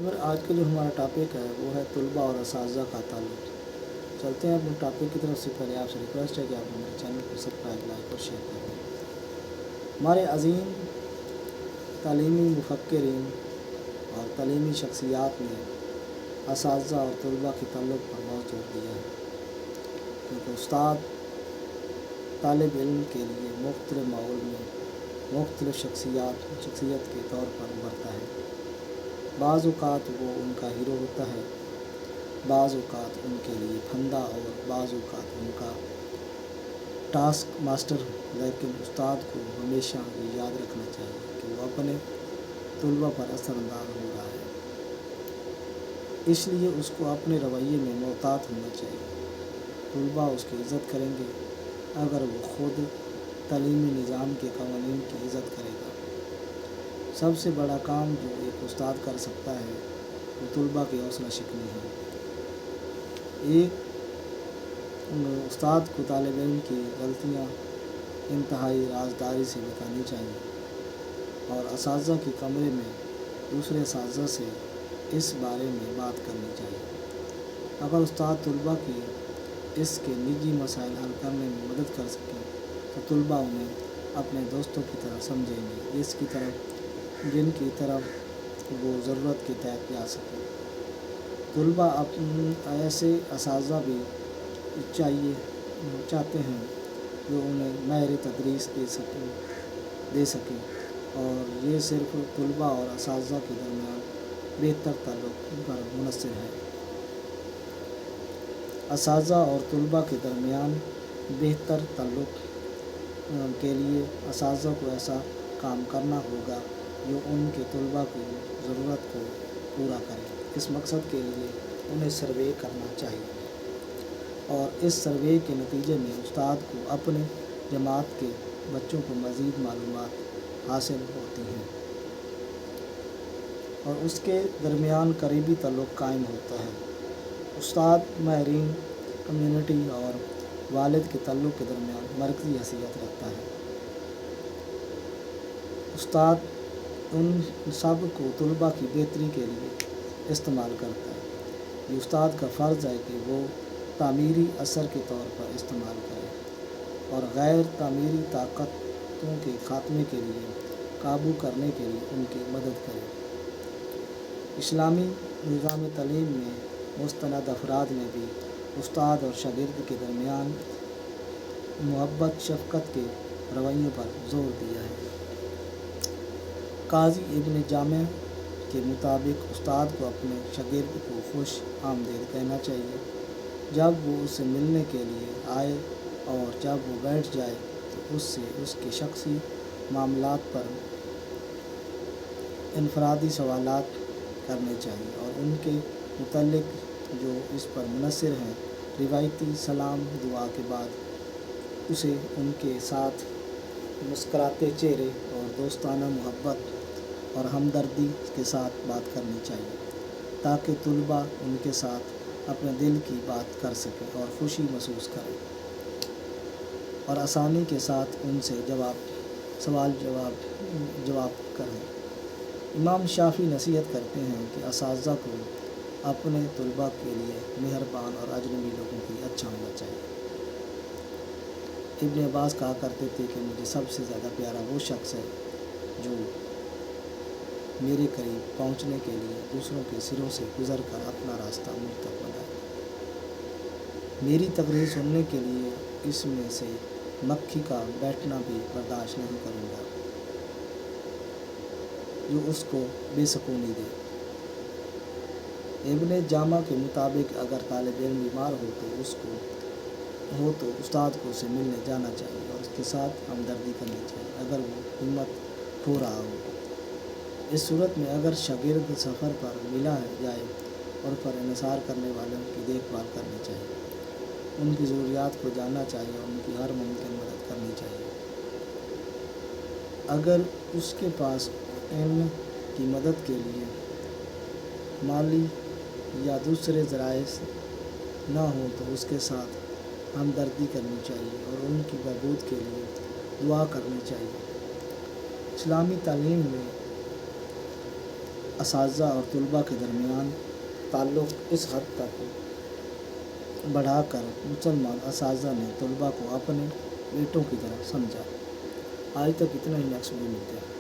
اور آج کا جو ہمارا ٹاپک ہے وہ ہے طلباء اور اساتذہ کا تعلق۔ چلتے ہیں اپنے ٹاپک کی طرف سے۔ پہلے آپ سے ریکویسٹ ہے کہ آپ ہمارے چینل کو سبسکرائب، لائک اور شیئر کر دیں۔ ہمارے عظیم تعلیمی مفکرین اور تعلیمی شخصیات نے اساتذہ اور طلباء کے تعلق پر بہت زور دیا ہے، کیونکہ استاد طالب علم کے لیے مختلف ماحول میں مختلف شخصیت کے طور پر ابھرتا ہے۔ بعض اوقات وہ ان کا ہیرو ہوتا ہے، بعض اوقات ان کے لیے پھندا اور بعض اوقات ان کا ٹاسک ماسٹر، لیکن استاد کو ہمیشہ یہ یاد رکھنا چاہیے کہ وہ اپنے طلباء پر اثر انداز ہو رہا ہے، اس لیے اس کو اپنے رویے میں محتاط ہونا چاہیے۔ طلباء اس کی عزت کریں گے اگر وہ خود تعلیمی نظام کے قوانین کی عزت کرے گا۔ سب سے بڑا کام جو ایک استاد کر سکتا ہے وہ طلباء کی حوصلہ شکنی ہے۔ ایک استاد کو طالب علم کی غلطیاں انتہائی رازداری سے بتانی چاہیے اور اساتذہ کے کمرے میں دوسرے اساتذہ سے اس بارے میں بات کرنی چاہیے۔ اگر استاد طلباء کی اس کے نجی مسائل حل کرنے میں مدد کر سکیں تو طلباء انہیں اپنے دوستوں کی طرح سمجھیں گے، جن کی طرف وہ ضرورت کے تحت جا سکیں۔ طلباء ایسے اساتذہ بھی چاہتے ہیں جو انہیں ماہر تدریس دے سکیں، اور یہ صرف طلباء اور اساتذہ کے درمیان بہتر تعلق پر منحصر ہے۔ اساتذہ اور طلباء کے درمیان بہتر تعلق کے لیے اساتذہ کو ایسا کام کرنا ہوگا جو ان کے طلباء کی ضرورت کو پورا کرے۔ اس مقصد کے لیے انہیں سروے کرنا چاہیے، اور اس سروے کے نتیجے میں استاد کو اپنے جماعت کے بچوں کو مزید معلومات حاصل ہوتی ہیں اور اس کے درمیان قریبی تعلق قائم ہوتا ہے۔ استاد ماہرین، کمیونٹی اور والد کے تعلق کے درمیان مرکزی حیثیت رکھتا ہے۔ استاد ان سب کو طلباء کی بہتری کے لیے استعمال کرتا ہے۔ یہ استاد کا فرض ہے کہ وہ تعمیری اثر کے طور پر استعمال کرے اور غیر تعمیری طاقتوں کے خاتمے کے لیے قابو کرنے کے لیے ان کی مدد کرے۔ اسلامی نظام تعلیم میں مستند افراد نے بھی استاد اور شاگرد کے درمیان محبت شفقت کے رویوں پر زور دیا ہے۔ قاضی ابن جامع کے مطابق استاد کو اپنے شاگرد کو خوش آمدید کہنا چاہیے جب وہ اس سے ملنے کے لیے آئے، اور جب وہ بیٹھ جائے تو اس سے اس کے شخصی معاملات پر انفرادی سوالات کرنے چاہیے اور ان کے متعلق جو اس پر منحصر ہیں روایتی سلام دعا کے بعد اسے ان کے ساتھ مسکراتے چہرے اور دوستانہ محبت اور ہمدردی کے ساتھ بات کرنی چاہیے، تاکہ طلباء ان کے ساتھ اپنے دل کی بات کر سکیں اور خوشی محسوس کریں اور آسانی کے ساتھ ان سے سوال جواب کریں۔ امام شافعی نصیحت کرتے ہیں کہ اساتذہ کو اپنے طلباء کے لیے مہربان اور اجنبی لوگوں کے لیے اچھا ہونا چاہیے۔ ابن عباس کہا کرتے تھے کہ مجھے سب سے زیادہ پیارا وہ شخص ہے جو میرے قریب پہنچنے کے لیے دوسروں کے سروں سے گزر کر اپنا راستہ مجھ تک بنائے۔ میری تقریر سننے کے لیے اس میں سے مکھی کا بیٹھنا بھی برداشت نہیں کروں گا جو اس کو بے سکونی دے۔ ابن جامع کے مطابق اگر طالب علم بیمار ہو تو استاد کو اسے ملنے جانا چاہیے اور اس کے ساتھ ہمدردی کرنی چاہیے اگر وہ ہمت کھو رہا ہو۔ اس صورت میں اگر شاگرد سفر پر ملا جائے اور پر انحصار کرنے والوں کی دیکھ بھال کرنی چاہیے، ان کی ضروریات کو جاننا چاہیے اور ان کی ہر ممکن مدد کرنی چاہیے۔ اگر اس کے پاس علم کی مدد کے لیے مالی یا دوسرے ذرائع نہ ہوں تو اس کے ساتھ ہمدردی کرنی چاہیے اور ان کی بہبود کے لیے دعا کرنی چاہیے۔ اسلامی تعلیم میں اساتذہ اور طلباء کے درمیان تعلق اس حد تک بڑھا کر مسلمان اساتذہ نے طلباء کو اپنے بیٹوں کی طرح سمجھا۔ آج تک اتنا ہی، نیکسٹ ویڈیو ملتے ہیں۔